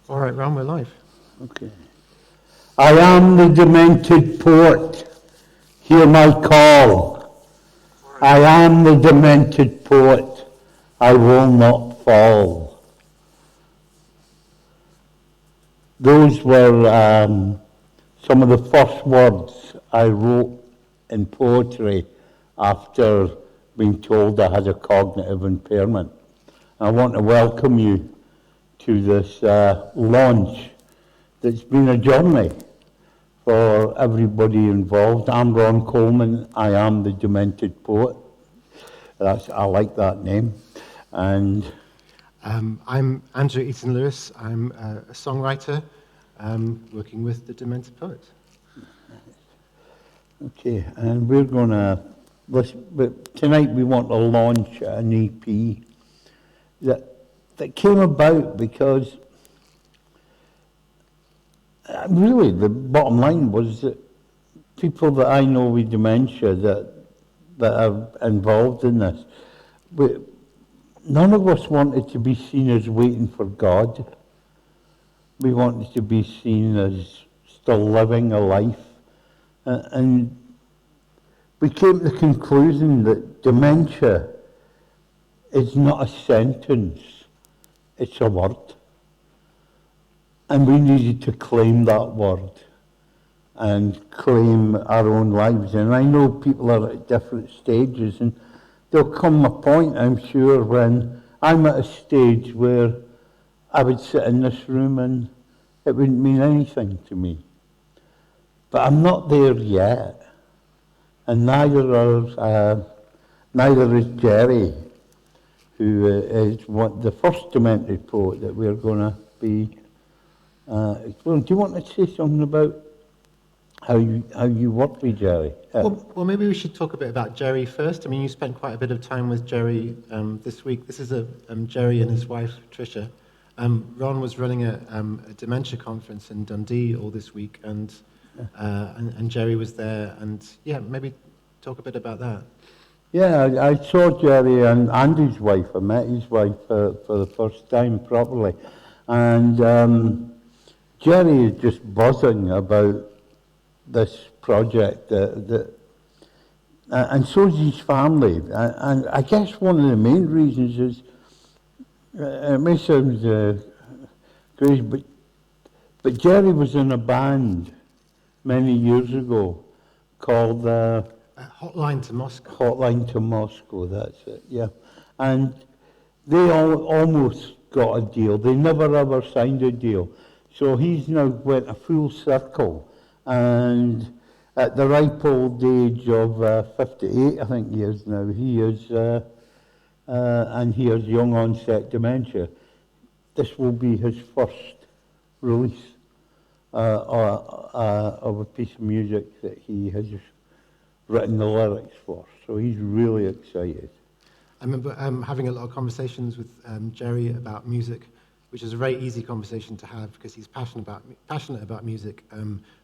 All right, Ron, we're live. Okay. I am the demented poet. Hear my call. I am the demented poet. I will not fall. Those were some of the first words I wrote in poetry after being told I had a cognitive impairment. I want to welcome you to this launch that's been a journey for everybody involved. I'm Ron Coleman. I am the Demented Poet. I like that name. And I'm Andrew Eaton-Lewis. I'm a songwriter working with the Demented Poets. okay, and we're going to, tonight we want to launch an EP that came about because really the bottom line was that people that I know with dementia that are involved in this, none of us wanted to be seen as waiting for God. We wanted to be seen as still living a life. And we came to the conclusion that dementia is not a sentence, it's a word. And we needed to claim that word and claim our own lives. And I know people are at different stages, and there'll come a point, I'm sure, when I'm at a stage where I would sit in this room and it wouldn't mean anything to me. But I'm not there yet. And neither is Jerry, who is the first demented poet that we're going to be exploring. Do you want to say something about how you work with Jerry? Well, maybe we should talk a bit about Jerry first. I mean, you spent quite a bit of time with Jerry this week. This is Jerry and his wife, Tricia. Ron was running a dementia conference in Dundee all this week, and Jerry was there. And yeah, maybe talk a bit about that. Yeah, I saw Jerry and Andy's wife. I met his wife for the first time properly. And Jerry is just buzzing about this project, and so is his family. And I guess one of the main reasons is, it may sound crazy, but Jerry was in a band many years ago called Hotline to Moscow. Hotline to Moscow, that's it, yeah. And they almost got a deal. They never ever signed a deal. So he's now went a full circle, and at the ripe old age of 58, I think he is now, he is, and he has young onset dementia. This will be his first release of a piece of music that he has written the lyrics for. So he's really excited. I remember having a lot of conversations with Jerry about music, which is a very easy conversation to have because he's passionate about music,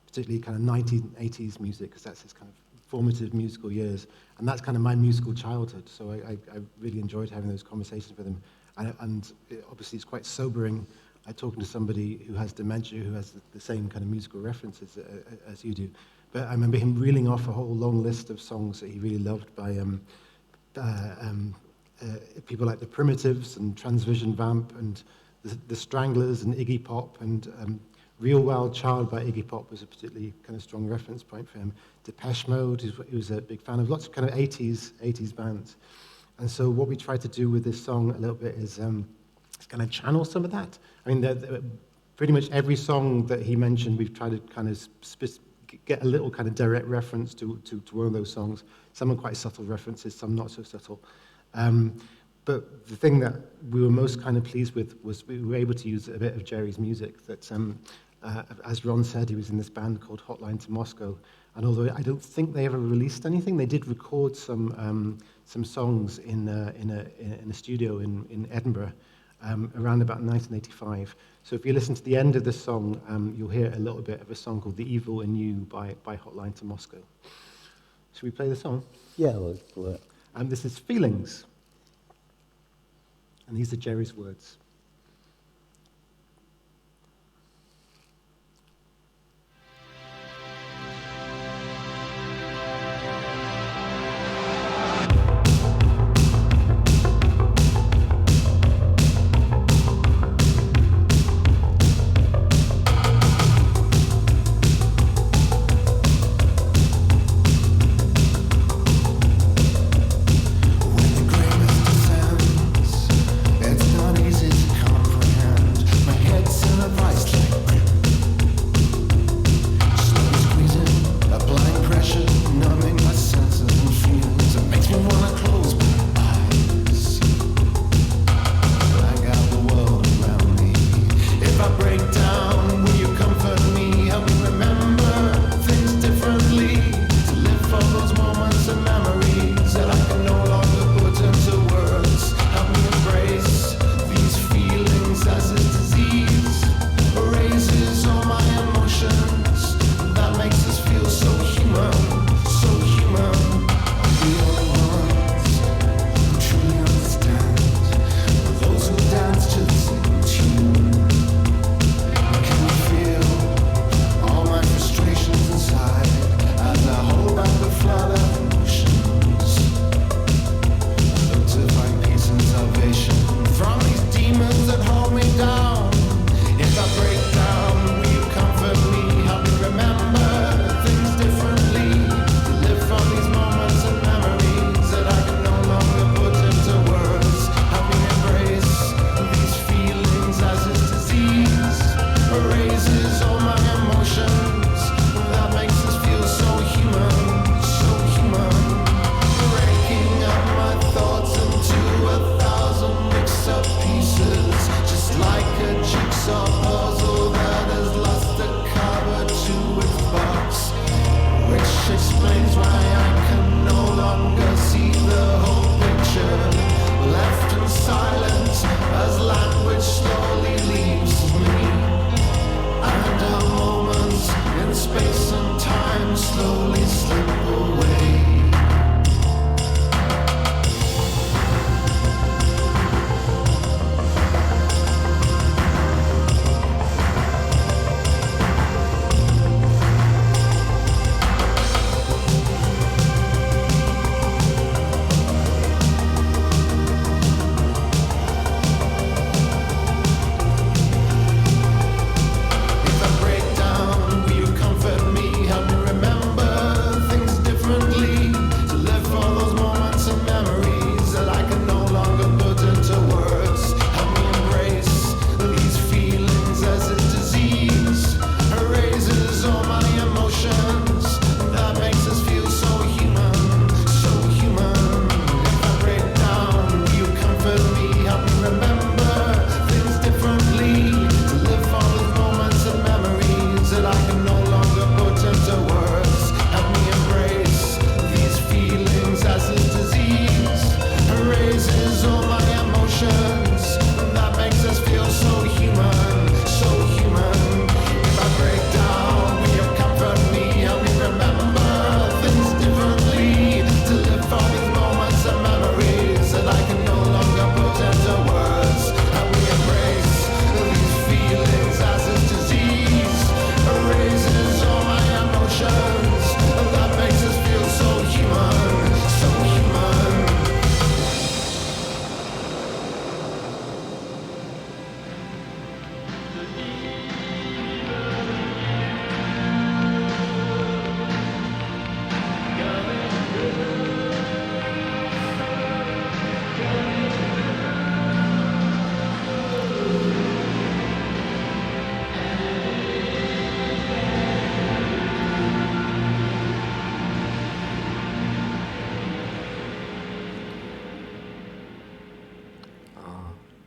particularly kind of 1980s music, because that's his kind of formative musical years, and that's kind of my musical childhood. So I really enjoyed having those conversations with him, and obviously it's quite sobering. Talking to somebody who has dementia, who has the same kind of musical references as you do. But I remember him reeling off a whole long list of songs that he really loved by people like the Primitives and Transvision Vamp and the Stranglers and Iggy Pop, and Real Wild Child by Iggy Pop was a particularly kind of strong reference point for him. Depeche Mode, he was a big fan of lots of kind of 80s bands. And so what we tried to do with this song a little bit is kind of channel some of that. I mean, pretty much every song that he mentioned, we've tried to kind of get a little kind of direct reference to one of those songs. Some are quite subtle references, some not so subtle. But the thing that we were most kind of pleased with was we were able to use a bit of Jerry's music that, as Ron said, he was in this band called Hotline to Moscow. And although I don't think they ever released anything, they did record some songs in a studio in Edinburgh around about 1985. So if you listen to the end of the song, you'll hear a little bit of a song called The Evil in You by Hotline to Moscow. Should we play the song? Yeah, let's play it. This is Feelings. And these are Jerry's words.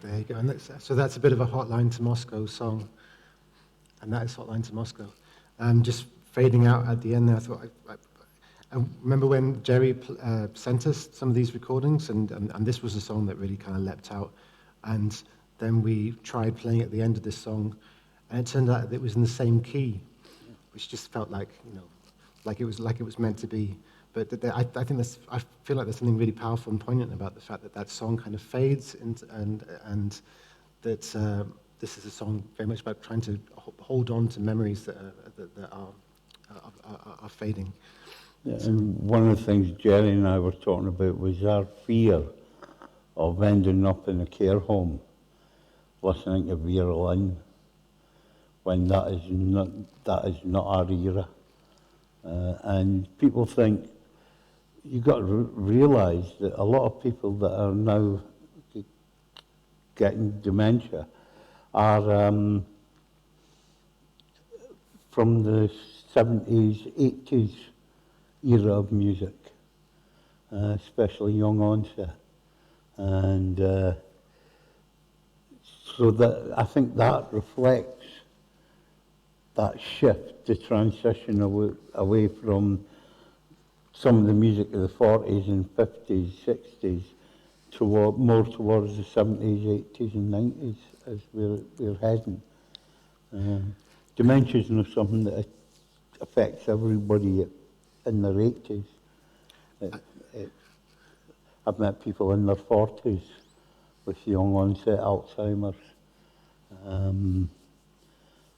There you go. And so that's a bit of a Hotline to Moscow song. And that is Hotline to Moscow. Just fading out at the end there, I thought, I remember when Jerry sent us some of these recordings, and this was a song that really kind of leapt out. And then we tried playing at the end of this song, and it turned out that it was in the same key, which just felt like, like it was meant to be. But I feel like there's something really powerful and poignant about the fact that that song kind of fades, and that this is a song very much about trying to hold on to memories that are fading. Yeah, and one of the things Jerry and I were talking about was our fear of ending up in a care home, listening to Vera Lynn, when that is not our era. And people think, you've got to realise that a lot of people that are now getting dementia are from the 70s, 80s era of music, especially young onset. And so that I think that reflects that shift, the transition away from some of the music of the 40s and 50s, 60s, more towards the 70s, 80s and 90s as we're heading. Dementia is not something that affects everybody in their 80s. I've met people in their 40s with young onset Alzheimer's.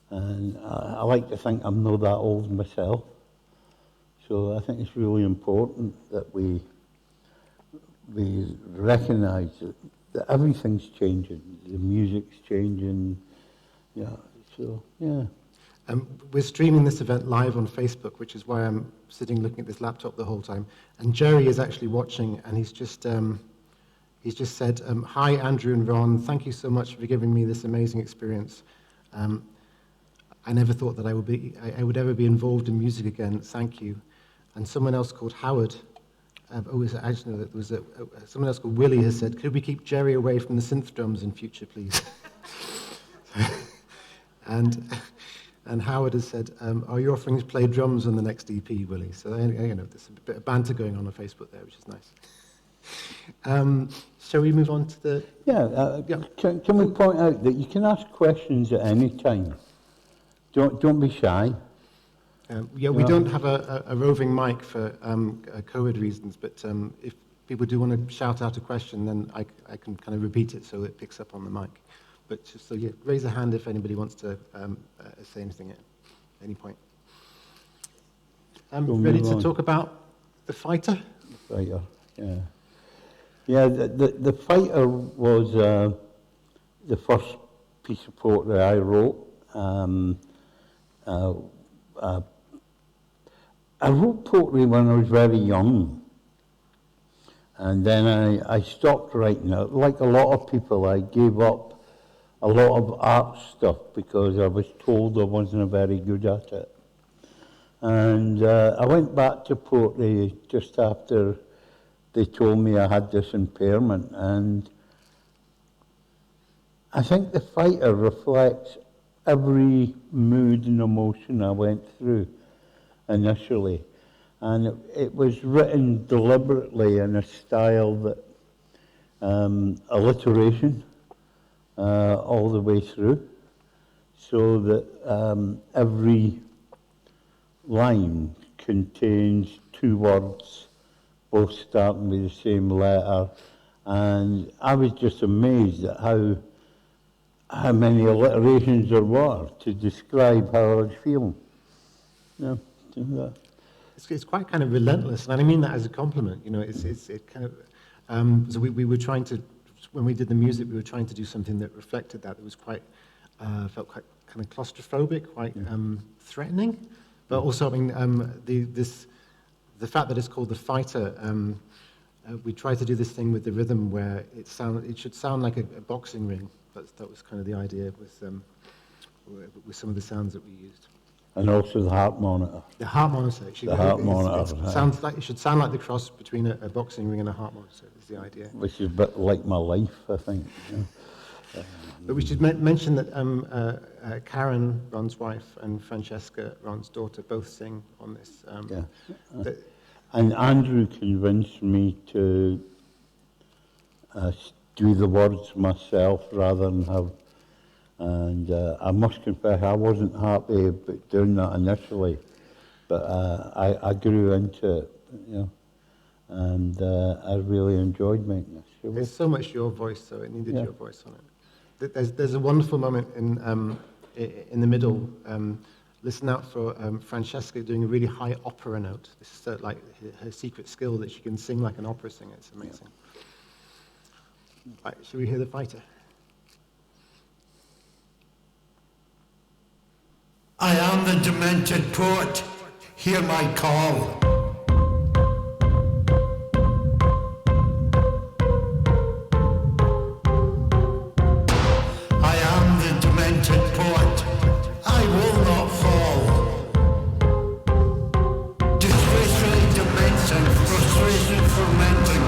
And I like to think I'm not that old myself. So I think it's really important that we recognise that everything's changing. The music's changing. Yeah. So yeah. We're streaming this event live on Facebook, which is why I'm sitting looking at this laptop the whole time. And Jerry is actually watching, and he's just said, "Hi, Andrew and Ron. Thank you so much for giving me this amazing experience. I never thought that I would ever be involved in music again. Thank you." And someone else called Howard, someone else called Willie has said, "Could we keep Jerry away from the synth drums in future, please?" And Howard has said, "Are you offering to play drums on the next EP, Willie?" So there's a bit of banter going on Facebook there, which is nice. Shall we move on to the... Yeah. Can we point out that you can ask questions at any time? Don't be shy. We don't have a roving mic for COVID reasons, but if people do want to shout out a question, then I can kind of repeat it so it picks up on the mic. But just raise a hand if anybody wants to say anything at any point. Ready to talk about The Fighter? The Fighter, yeah. Yeah, the Fighter was the first piece of poetry I wrote. I wrote poetry when I was very young, and then I stopped writing it. Like a lot of people, I gave up a lot of art stuff because I was told I wasn't very good at it. And I went back to poetry just after they told me I had this impairment, and I think The Fighter reflects every mood and emotion I went through initially. And it was written deliberately in a style that alliteration all the way through, so that every line contains two words, both starting with the same letter. And I was just amazed at how many alliterations there were to describe how I was feeling. Yeah, It's quite kind of relentless, and I mean that as a compliment. It kind of. So we were trying to, when we did the music, we were trying to do something that reflected that. It was quite felt quite kind of claustrophobic, quite threatening, but also I mean the fact that it's called The Fighter. We tried to do this thing with the rhythm where it should sound like a boxing ring. That was kind of the idea with some of the sounds that we used. And also the heart monitor. The heart monitor. It should sound like the cross between a boxing ring and a heart monitor is the idea. Which is a bit like my life, I think. But we should mention that Karen, Ron's wife, and Francesca, Ron's daughter, both sing on this. And Andrew convinced me to do the words myself rather than have. And I must confess, I wasn't happy about doing that initially, but I grew into it, and I really enjoyed making this. There's so much your voice, so it needed your voice on it. There's a wonderful moment in the middle. Listen out for Francesca doing a really high opera note. This is like her secret skill, that she can sing like an opera singer. It's amazing. Right, shall we hear the fighter? I am the demented poet. Hear my call. I am the demented poet. I will not fall. Disgracefully dementing, frustration fermenting.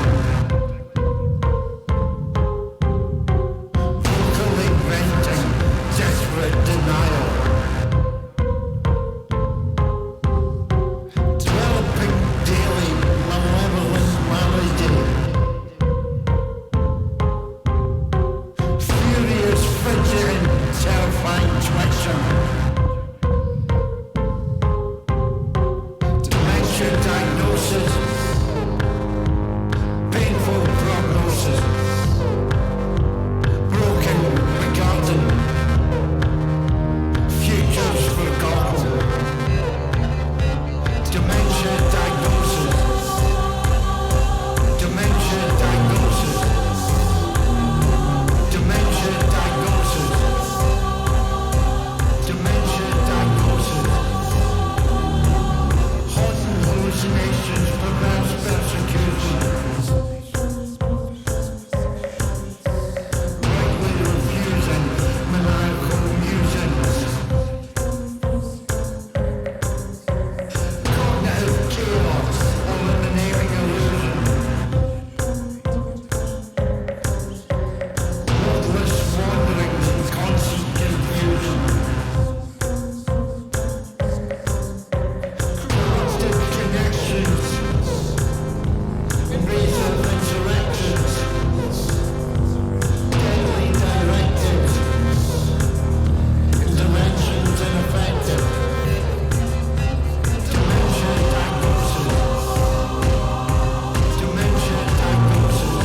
Vocally venting, desperate denial. Developing daily malevolent malady. Furious fidgeting, terrifying twitching. Dementia diagnosis. Painful prognosis. Broken, forgotten. Futures forgotten. Dementia diagnosis. Dementia diagnosis. Dementia diagnosis. Dementia diagnosis. Haunting hallucinations, perverse persecution. Rightly refusing maniacal musings. Cognitive chaos, eliminating illusion. Wordless wanderings and constant confusion. Corrupted connections. Invasive insurrections. Deadly directives. Interventions ineffective. Dementia diagnosis. Dementia diagnosis.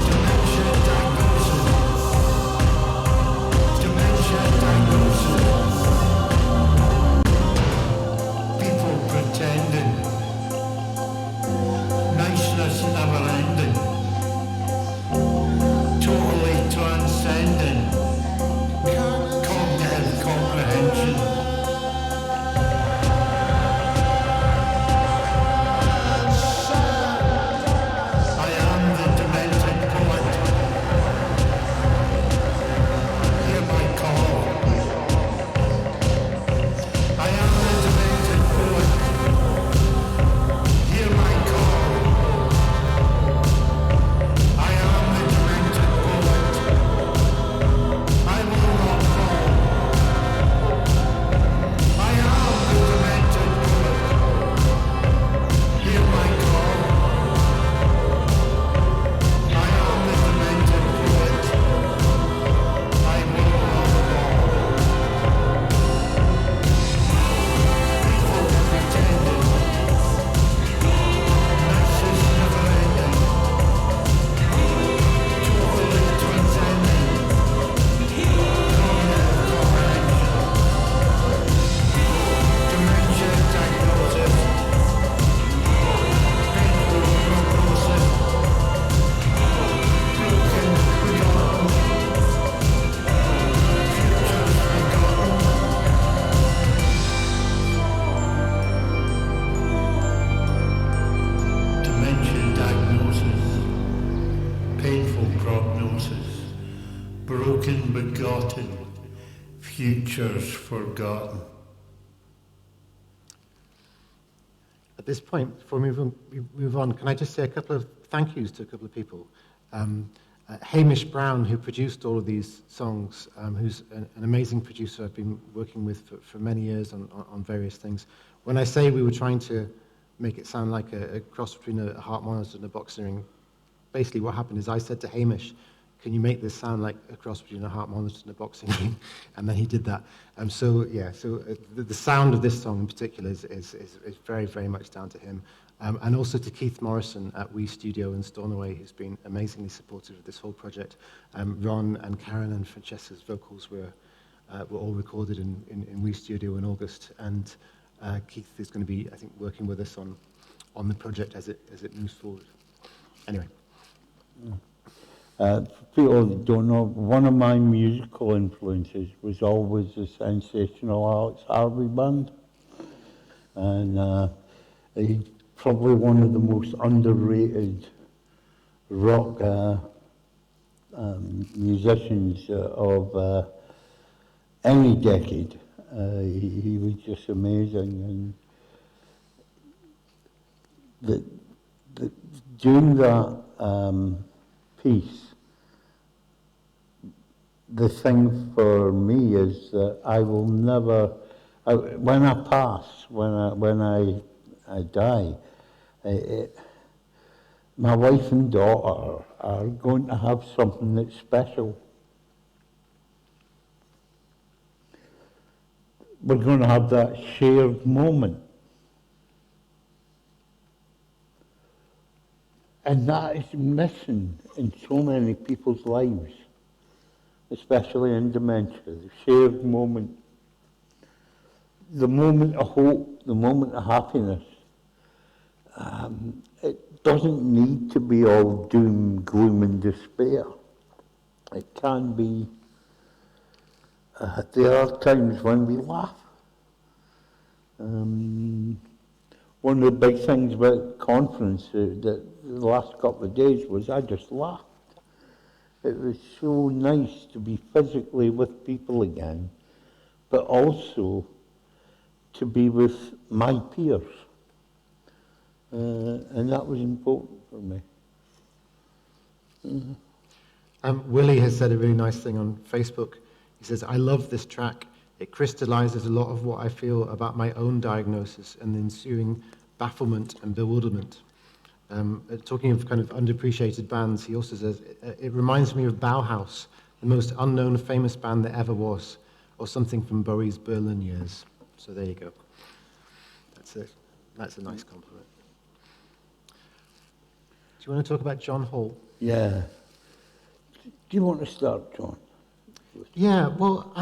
Dementia diagnosis. Dementia diagnosis. People pretending. Niceness never ending. Totally transcending. Cognitive comprehension. I am the demented poet. Hear my call. I am the demented poet. Hear my call. I am the demented poet. I will not fall. I am the demented poet. Hear my call. I am the demented poet. I will not fall. People pretending. Niceness never ending. Totally transcending. Cognitive comprehension. Dementia diagnosis. Painful prognosis. Broken, forgotten. Futures forgotten. Dementia diagnosis. Painful prognosis. Broken, begotten. Futures forgotten. At this point, before we move on, can I just say a couple of thank yous to a couple of people? Hamish Brown, who produced all of these songs, who's an amazing producer I've been working with for many years on various things. When I say we were trying to make it sound like a cross between a harp monitor and a box ring, basically what happened is I said to Hamish, can you make this sound like a cross between a harp monitor and a boxing ring? And then he did that. The sound of this song in particular is very, very much down to him. And also to Keith Morrison at We Studio in Stornoway, who's been amazingly supportive of this whole project. Ron and Karen and Francesca's vocals were all recorded in We Studio in August. And Keith is going to be, I think, working with us on the project as it moves forward. Anyway. For people that don't know, one of my musical influences was always the sensational Alex Harvey band. And he's probably one of the most underrated rock musicians of any decade. He was just amazing. And during that piece, the thing for me is that I will never, when I pass, when I die, my wife and daughter are going to have something that's special. We're going to have that shared moment. And that is missing in so many people's lives, especially in dementia, the shared moment, the moment of hope, the moment of happiness. It doesn't need to be all doom, gloom and despair. It can be, there are times when we laugh. One of the big things about the conference the last couple of days was I just laughed. It was so nice to be physically with people again, but also to be with my peers. And that was important for me. Willie has said a really nice thing on Facebook. He says, I love this track. It crystallizes a lot of what I feel about my own diagnosis and the ensuing bafflement and bewilderment. Talking of kind of underappreciated bands, he also says, it reminds me of Bauhaus, the most unknown famous band there ever was, or something from Bowie's Berlin years. So there you go. That's it. That's a nice compliment. Do you want to talk about John Hall? Yeah. Do you want to start, John? Yeah, well,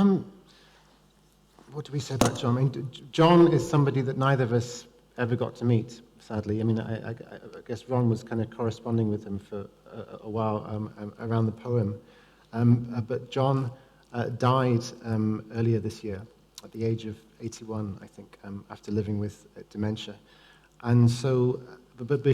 what do we say about John? I mean, John is somebody that neither of us ever got to meet, sadly. I mean, I guess Ron was kind of corresponding with him for a while around the poem. But John died earlier this year at the age of 81, I think, after living with dementia. And so, but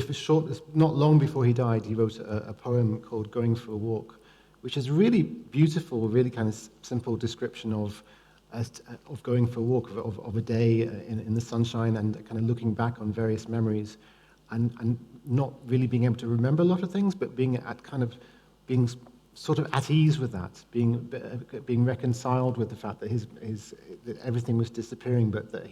not long before he died, he wrote a poem called Going for a Walk, which is a really beautiful, really kind of simple description of going for a walk, of a day in the sunshine, and kind of looking back on various memories, and not really being able to remember a lot of things, but being sort of at ease with that, being reconciled with the fact that that everything was disappearing, but that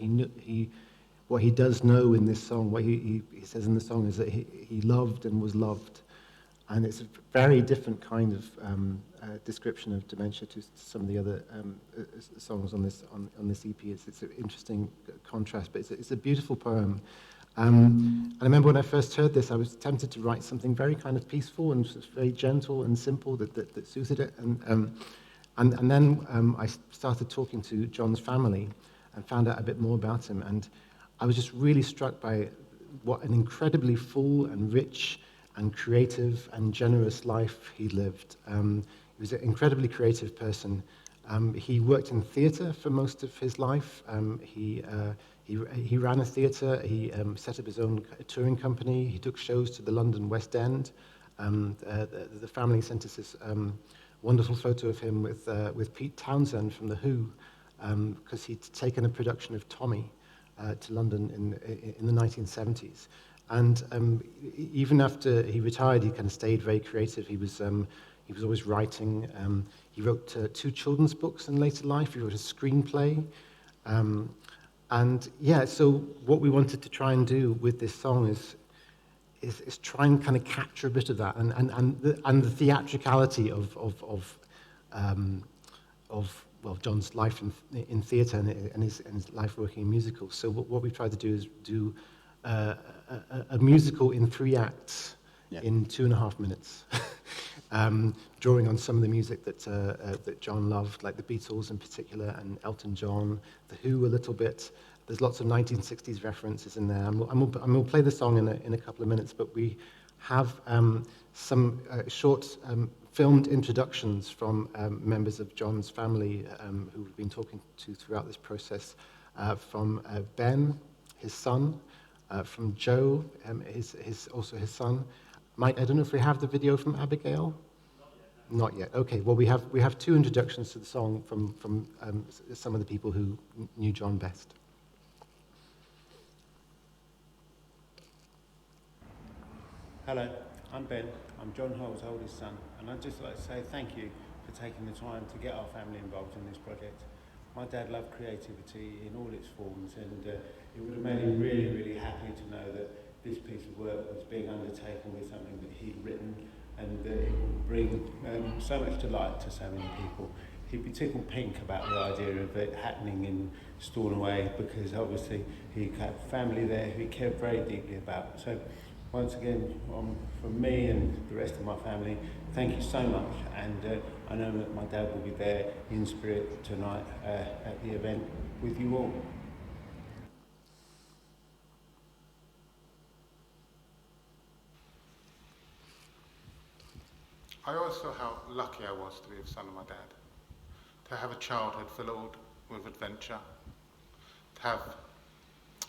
what he does know in this song, what he says in the song, is that he loved and was loved. And it's a very different kind of description of dementia to some of the other songs on this EP. It's an interesting contrast, but it's a beautiful poem. And I remember when I first heard this, I was tempted to write something very kind of peaceful and very gentle and simple that suited it. And then I started talking to John's family and found out a bit more about him. And I was just really struck by what an incredibly full and rich and creative and generous life he lived. He was an incredibly creative person. He worked in theatre for most of his life. He ran a theatre. He set up his own touring company. He took shows to the London West End. The family sent us this wonderful photo of him with Pete Townsend from The Who, because he'd taken a production of Tommy to London in the 1970s. And even after he retired, he kind of stayed very creative. He was He was always writing. He wrote 2 children's books in later life. He wrote a screenplay. And yeah, so what we wanted to try and do with this song is try and kind of capture a bit of that and the theatricality of John's life in theatre and his life working in musicals. So what we tried to do is do a musical in 3 acts in 2.5 minutes, drawing on some of the music that John loved, like the Beatles in particular, and Elton John, The Who a little bit. There's lots of 1960s references in there, and we'll play the song in a couple of minutes. But we have some short filmed introductions from members of John's family who we've been talking to throughout this process, from Ben, his son, from Joe, also his son. Mike, I don't know if we have the video from Abigail? Not yet. Okay, well, we have 2 introductions to the song from some of the people who knew John best. Hello, I'm Ben. I'm John Hull's oldest son, and I'd just like to say thank you for taking the time to get our family involved in this project. My dad loved creativity in all its forms, and it would have made him really, really happy to know that this piece of work was being undertaken with something that he'd written, and that it would bring so much delight to so many people. He'd be tickled pink about the idea of it happening in Stornoway, because obviously he had family there who he cared very deeply about. So once again, from me and the rest of my family, thank you so much, and I know that my dad will be there in spirit tonight at the event with you all. I always feel how lucky I was to be the son of my dad, to have a childhood filled with adventure, to have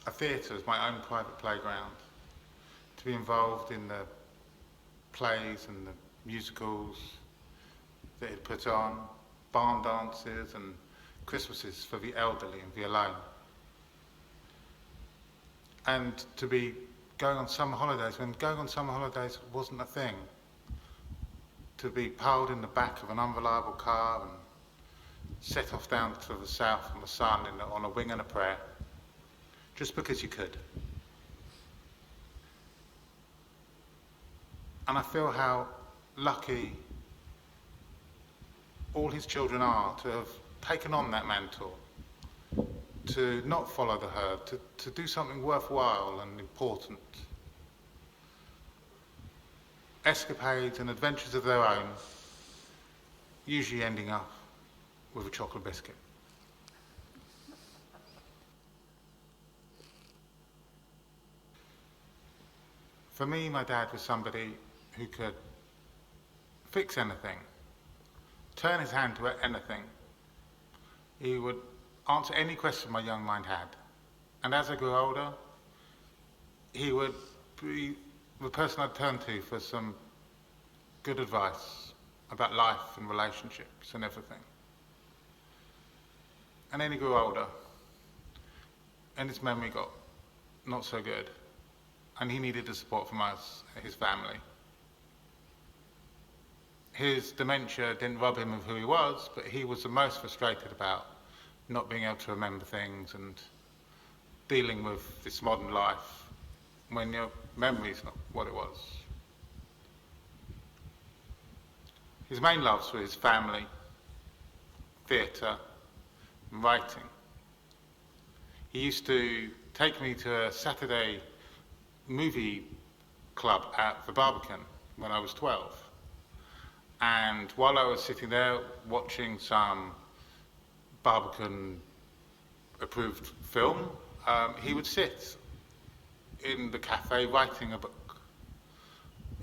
a theatre as my own private playground, to be involved in the plays and the musicals that he'd put on, barn dances and Christmases for the elderly and the alone. And to be going on summer holidays when going on summer holidays wasn't a thing. To be piled in the back of an unreliable car and set off down to the south from the sun on a wing and a prayer, just because you could. And I feel how lucky all his children are to have taken on that mantle, to not follow the herd, to do something worthwhile and important. Escapades and adventures of their own, usually ending up with a chocolate biscuit. For me, my dad was somebody who could fix anything, turn his hand to anything. He would answer any question my young mind had. And as I grew older, he would be the person I'd turn to for some good advice about life and relationships and everything. And then he grew older, and his memory got not so good, and he needed the support from us, his family. His dementia didn't rob him of who he was, but he was the most frustrated about not being able to remember things and dealing with this modern life when your memory's not what it was. His main loves were his family, theatre, and writing. He used to take me to a Saturday movie club at the Barbican when I was 12. And while I was sitting there watching some Barbican approved film, he would sit in the cafe writing a book.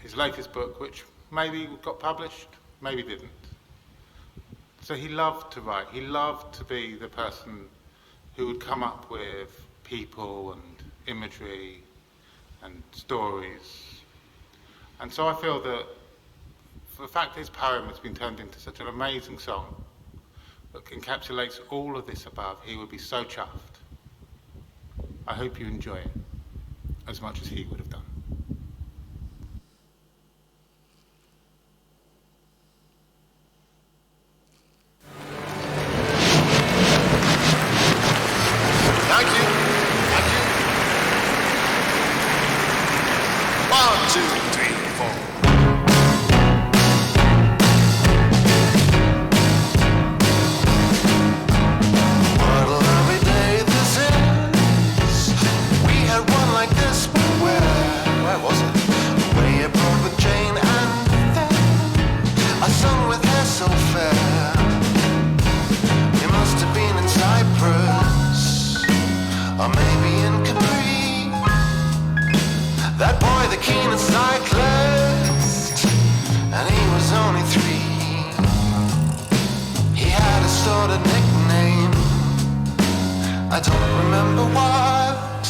His latest book, which maybe got published, maybe didn't. So he loved to write. He loved to be the person who would come up with people and imagery and stories. And so I feel that the fact his poem has been turned into such an amazing song that encapsulates all of this above, he would be so chuffed. I hope you enjoy it as much as he would have done. don't remember what.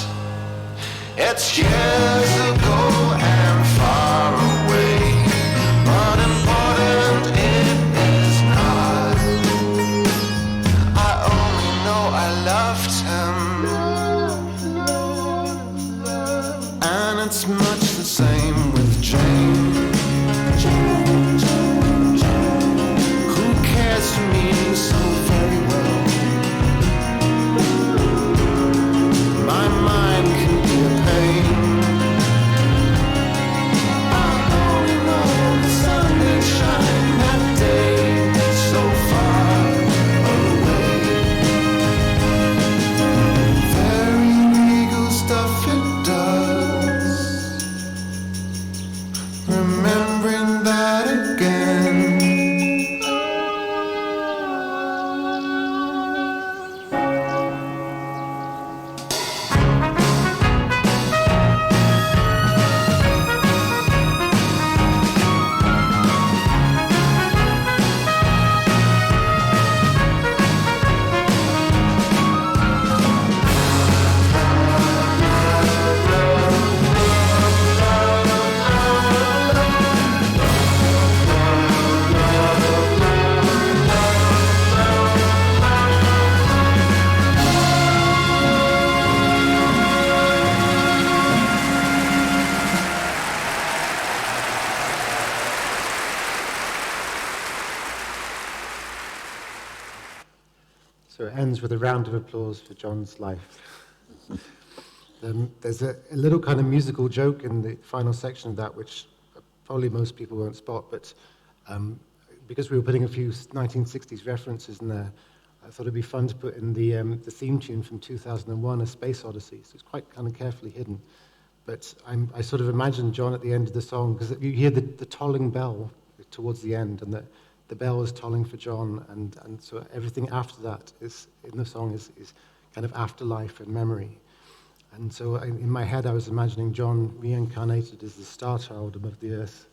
It's years ago and far away, but important it is not. I only know I loved him, and it's much the same with Jane. Who cares for me so very well? My mind can be a pain. I only know the sun did shine that day, so far away. Very legal stuff it does. Remembering that again. So it ends with a round of applause for John's life. There's a little kind of musical joke in the final section of that, which probably most people won't spot, but because we were putting a few 1960s references in there, I thought it'd be fun to put in the theme tune from 2001, A Space Odyssey. So it's quite kind of carefully hidden. But I sort of imagine John at the end of the song, because you hear the tolling bell towards the end, and the bell is tolling for John, and so everything after that is in the song is kind of afterlife and memory. And so in my head, I was imagining John reincarnated as the star child above the earth,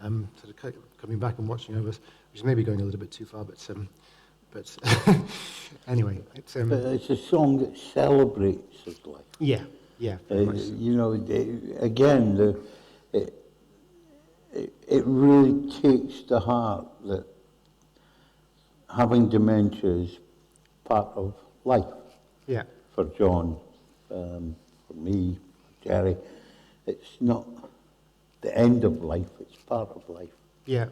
sort of coming back and watching over us, which is maybe going a little bit too far, but anyway. But it's a song that celebrates his life. Yeah, very much so. You know, again, it really takes to heart that having dementia is part of life. Yeah. For John, for me, for Jerry. It's not the end of life, it's part of life. Yeah.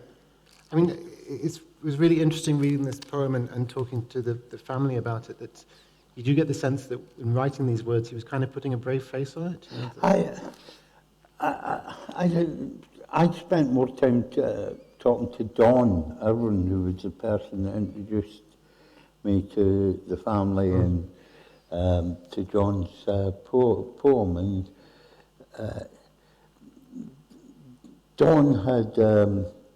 I mean, it was really interesting reading this poem and talking to the family about it, that you do get the sense that in writing these words, he was kind of putting a brave face on it. I spent more time talking to Don Irwin, who was the person that introduced me to the family and to John's poem. And Don had,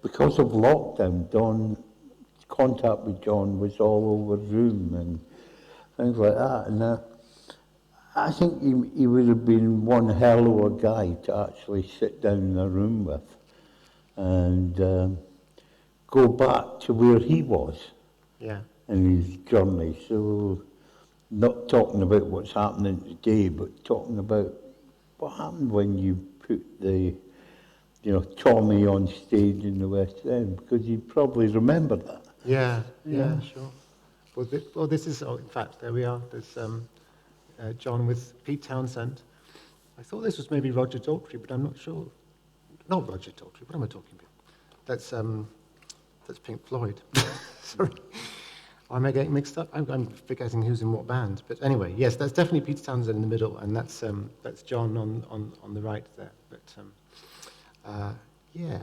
because of lockdown, contact with John was all over Zoom and things like that. And I think he would have been one hell of a guy to actually sit down in a room with and go back to where he was in his journey. So not talking about what's happening today, but talking about what happened when you put the, Tommy on stage in the West End, because you probably remember that. Yeah, sure. Well, this is, in fact, there we are. There's John with Pete Townsend. I thought this was maybe Roger Daltrey, but I'm not sure. Not Roger Daltrey. What am I talking about? That's Pink Floyd. Sorry. Am I getting mixed up? I'm forgetting who's in what band. But anyway, yes, that's definitely Pete Townsend in the middle, and that's John on the right there. But yeah.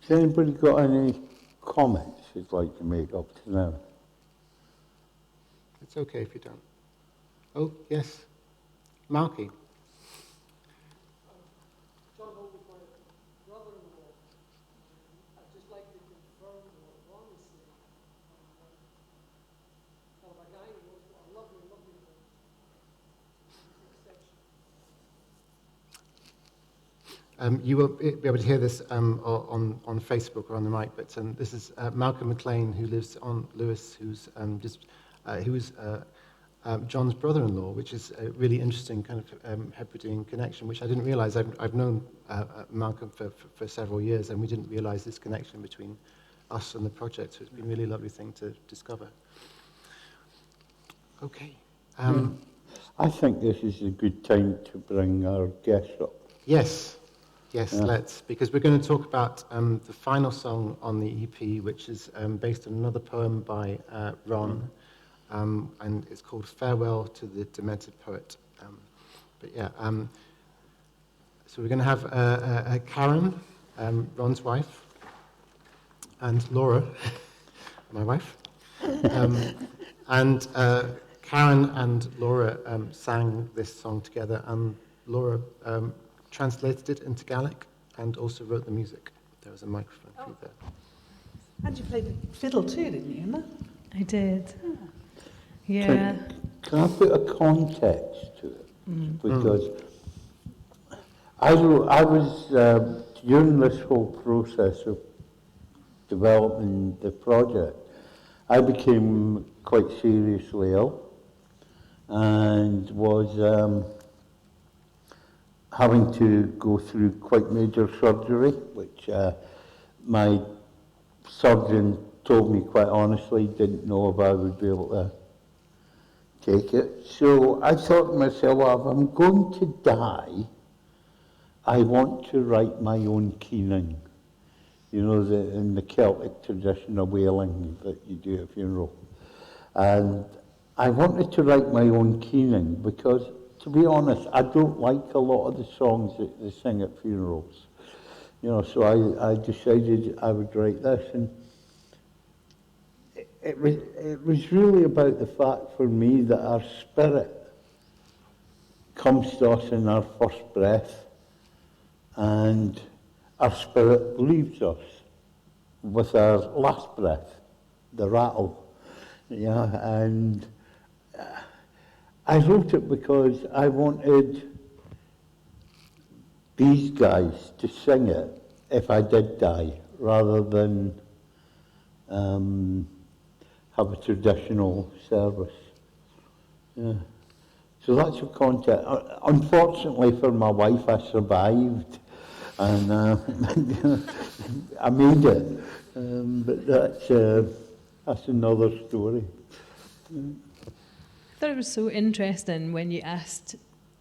Has anybody got any comments you'd like to make up to now? It's okay if you don't. Oh, yes. Marky. John Holt was my brother-in-law. I'd just like to confirm what Ron was saying. Kind of a guy who was a lovely, lovely man. You will be able to hear this on Facebook or on the mic, but this is Malcolm McLean, who lives on Lewis, who's John's brother-in-law, which is a really interesting kind of Hebridean connection, which I didn't realize. I've known Malcolm for several years, and we didn't realize this connection between us and the project, so it's been a really lovely thing to discover. Okay. I think this is a good time to bring our guests up. Yes, let's, because we're going to talk about the final song on the EP, which is based on another poem by Ron, and it's called Farewell to the Demented Poet. So we're going to have Karen, Ron's wife, and Laura, my wife, and Karen and Laura sang this song together, and Laura translated it into Gaelic and also wrote the music. There was a microphone for you there. And you played the fiddle too, didn't you, Emma? I did. Yeah. Can I put a context to it? Because I was, during this whole process of developing the project, I became quite seriously ill and was having to go through quite major surgery, which my surgeon told me quite honestly didn't know if I would be able to take it. So I thought to myself, well, if I'm going to die, I want to write my own keening. You know, in the Celtic tradition of wailing that you do at funeral. And I wanted to write my own keening because, to be honest, I don't like a lot of the songs that they sing at funerals. You know, so I decided I would write this. And it was really about the fact for me that our spirit comes to us in our first breath, and our spirit leaves us with our last breath, the rattle. Yeah, and I wrote it because I wanted these guys to sing it if I did die, rather than have a traditional service. Yeah. So that's the context. Unfortunately for my wife, I survived, and I made it. But that's another story. I thought it was so interesting when you asked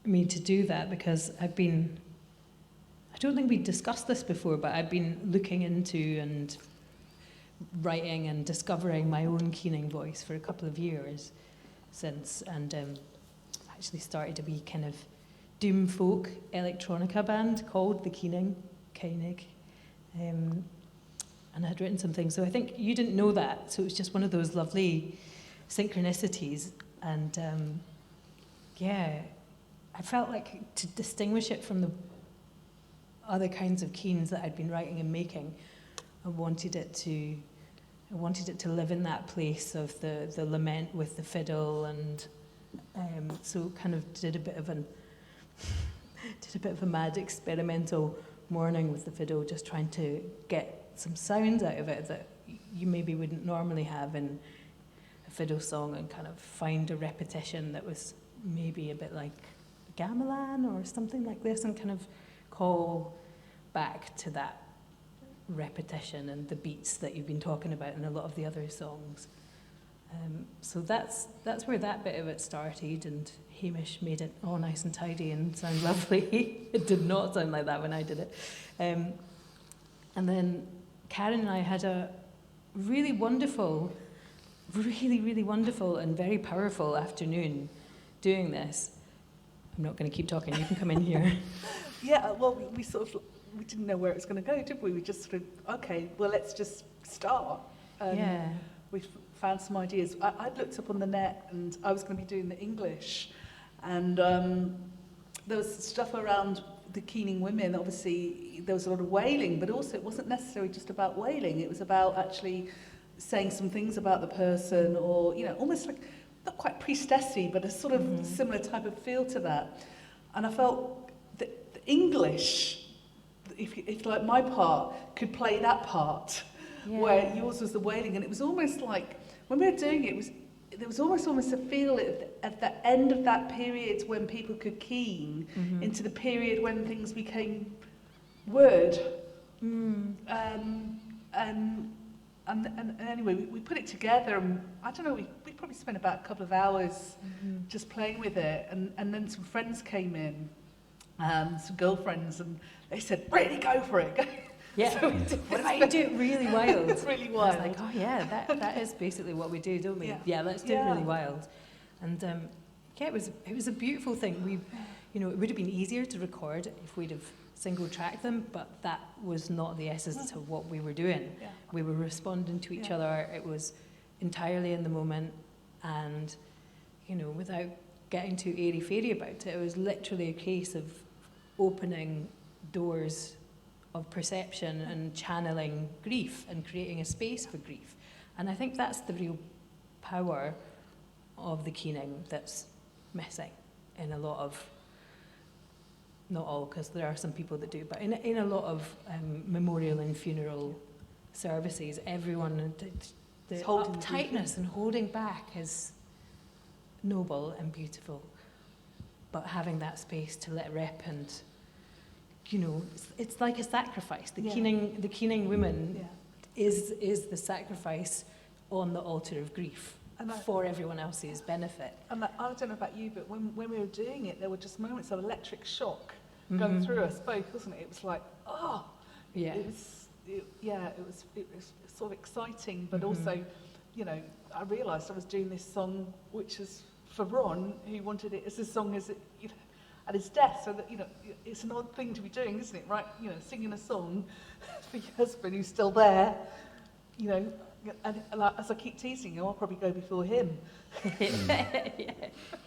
me to do that, because I don't think we discussed this before, but I've been looking into and writing and discovering my own keening voice for a couple of years since, and actually started a wee kind of doom folk electronica band called the Koenig, and I had written some things. So I think you didn't know that, so it was just one of those lovely synchronicities. And I felt like to distinguish it from the other kinds of keens that I'd been writing and making, I wanted it to live in that place of the lament with the fiddle, and so kind of did a bit of a mad experimental morning with the fiddle, just trying to get some sounds out of it that you maybe wouldn't normally have in a fiddle song, and kind of find a repetition that was maybe a bit like gamelan or something like this, and kind of call back to that repetition and the beats that you've been talking about in a lot of the other songs. So that's where that bit of it started, and Hamish made it all nice and tidy and sound lovely. It did not sound like that when I did it. And then Karen and I had a really wonderful and very powerful afternoon doing this. I'm not going to keep talking, you can come in here. Yeah, well, we didn't know where it was going to go, did we? We just sort of, okay, well, let's just start. Yeah. We found some ideas. I'd looked up on the net, and I was going to be doing the English, and there was stuff around the keening women. Obviously, there was a lot of wailing, but also it wasn't necessarily just about wailing. It was about actually saying some things about the person, or, you know, almost like, not quite priestessy, but a sort of similar type of feel to that. And I felt that the English if like my part could play that part, where yours was the wailing, and it was almost like when we were doing it, there was almost a feel at the end of that period when people could keen into the period when things became word. And anyway, we put it together, and I don't know, we probably spent about a couple of hours just playing with it, and then some friends came in, some girlfriends, and they said, really go for it. Yeah. So what about you do it really wild? It's really wild. I was like, oh yeah, that is basically what we do, don't we? Yeah. Let's do it really wild. And it was a beautiful thing. We, it would have been easier to record if we'd have single tracked them, but that was not the essence of what we were doing. Yeah. We were responding to each other. It was entirely in the moment, and without getting too airy-fairy about it, it was literally a case of opening doors of perception and channeling grief and creating a space for grief. And I think that's the real power of the keening that's missing in a lot of, not all, because there are some people that do, but in a lot of memorial and funeral services, everyone, the uptightness and holding back is noble and beautiful. But having that space to let rip, and it's like a sacrifice. The keening woman is the sacrifice on the altar of grief for everyone else's benefit. And I don't know about you, but when we were doing it, there were just moments of electric shock going through us both, wasn't it? It was like, it was sort of exciting, but also, I realised I was doing this song, which is for Ron, who wanted it as a song as at his death, so that it's an odd thing to be doing, isn't it? Right? Singing a song for your husband who's still there. And as I keep teasing you, I'll probably go before him.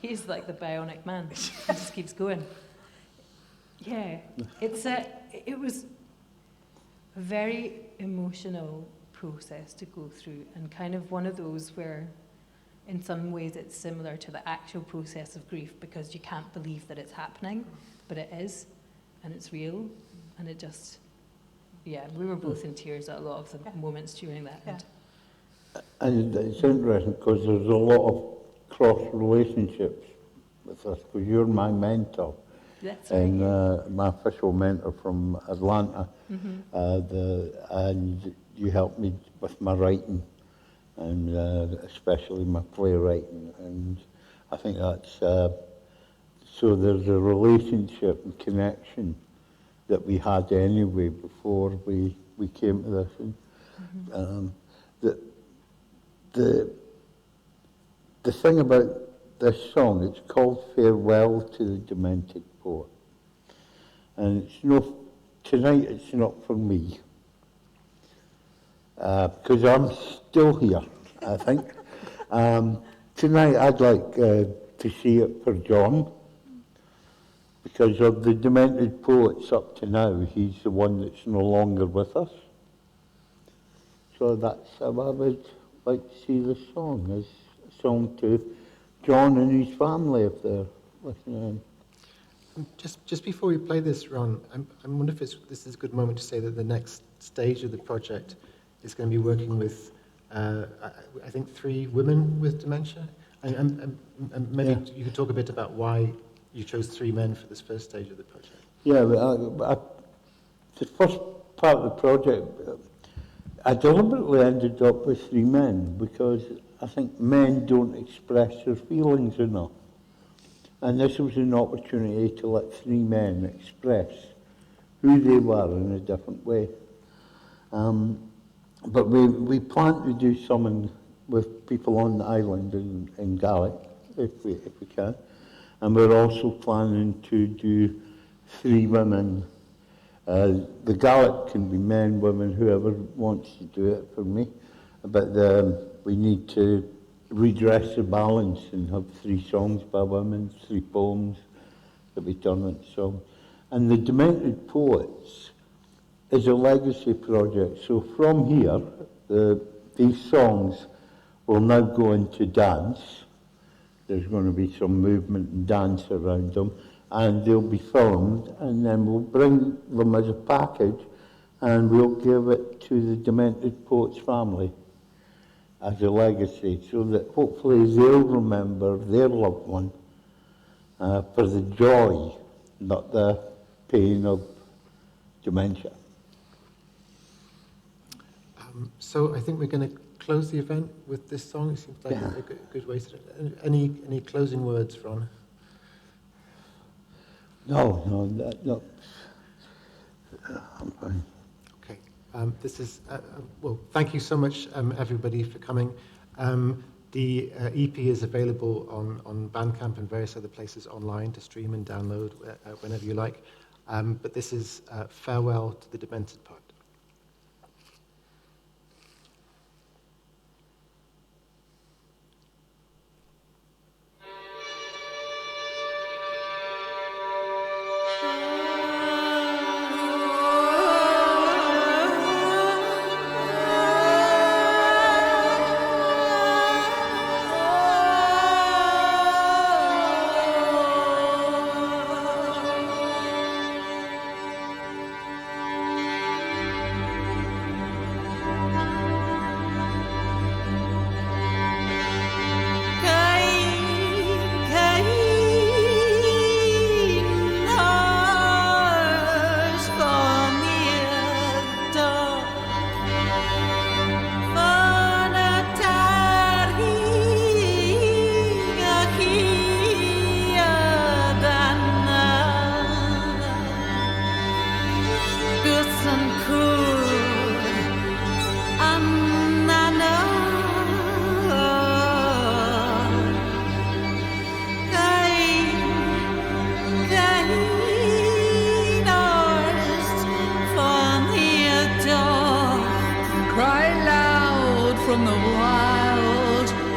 He's like the bionic man. He just keeps going. Yeah, it was a very emotional process to go through, and kind of one of those where in some ways it's similar to the actual process of grief, because you can't believe that it's happening, but it is, and it's real, and it just, we were both in tears at a lot of the moments during that. And it's interesting because there's a lot of cross relationships with us, because you're my mentor. That's and right. My official mentor from Atlanta, and you helped me with my writing, and especially my playwriting, and I think that's so there's a relationship and connection that we had anyway before we came to this. And, the thing about this song, it's called Farewell to the Demented Poet, and tonight it's not for me, because I'm still here, I think. Tonight I'd like to see it for John, because of the Demented Poets up to now, he's the one that's no longer with us. So that's how I would like to see the song, as a song to John and his family if they're listening. Just before we play this, Ron, I wonder if this is a good moment to say that the next stage of the project is going to be working with, I think, 3 women with dementia. And maybe you could talk a bit about why you chose 3 men for this first stage of the project. Yeah, the first part of the project, I deliberately ended up with 3 men because I think men don't express their feelings enough. And this was an opportunity to let 3 men express who they were in a different way. But we plan to do something with people on the island in Gaelic, if we can. And we're also planning to do 3 women. The Gaelic can be men, women, whoever wants to do it for me. But we need to redress the balance and have 3 songs by women, 3 poems that we turn into songs. And the Demented Poets is a legacy project. So from here, these songs will now go into dance. There's going to be some movement and dance around them. and they'll be filmed, and then we'll bring them as a package, and we'll give it to the Demented Poets family as a legacy, so that hopefully they'll remember their loved one for the joy, not the pain of dementia. So I think we're going to close the event with this song. It seems like a good way to... Any closing words, Ron? No. I'm fine. Okay. This is... well, thank you so much, everybody, for coming. The EP is available on Bandcamp and various other places online to stream and download whenever you like. But this is Farewell to the Demented Poet.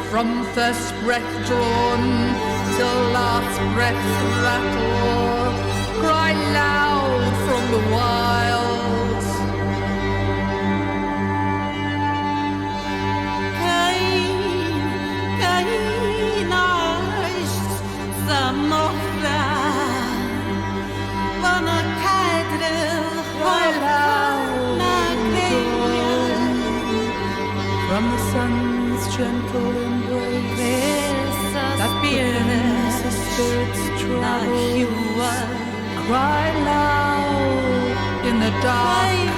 From first breath drawn till last breath rattle, cry loud from the wilds. Kein arst samochra, vana kaidril, cry loud from the sun's gentle embrace, that brings the spirit's trouble. Cry loud in the dark.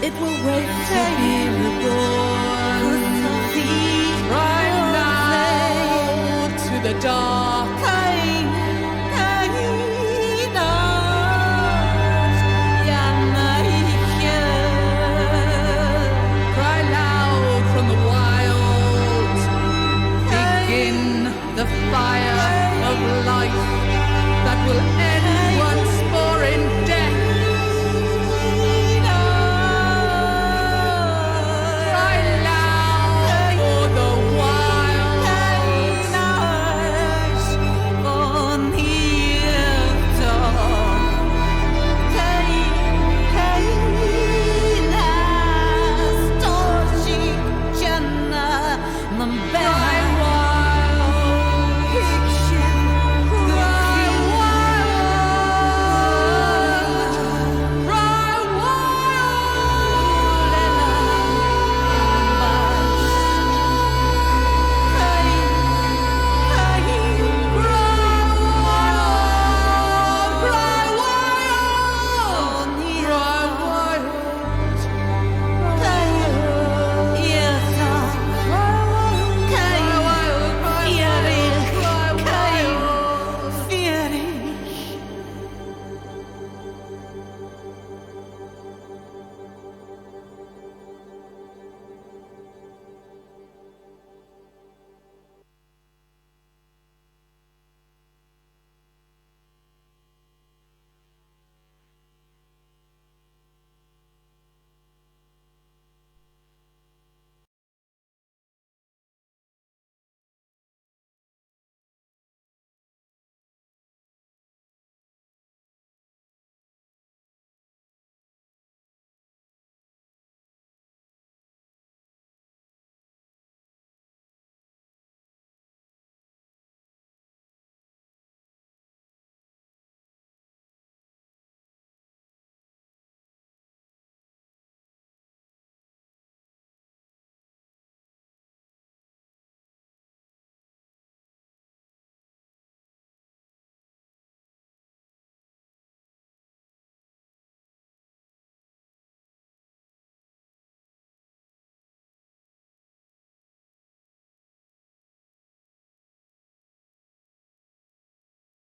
It will wait to be reborn. Cry loud to the dark. The fire of life that will end once more in death.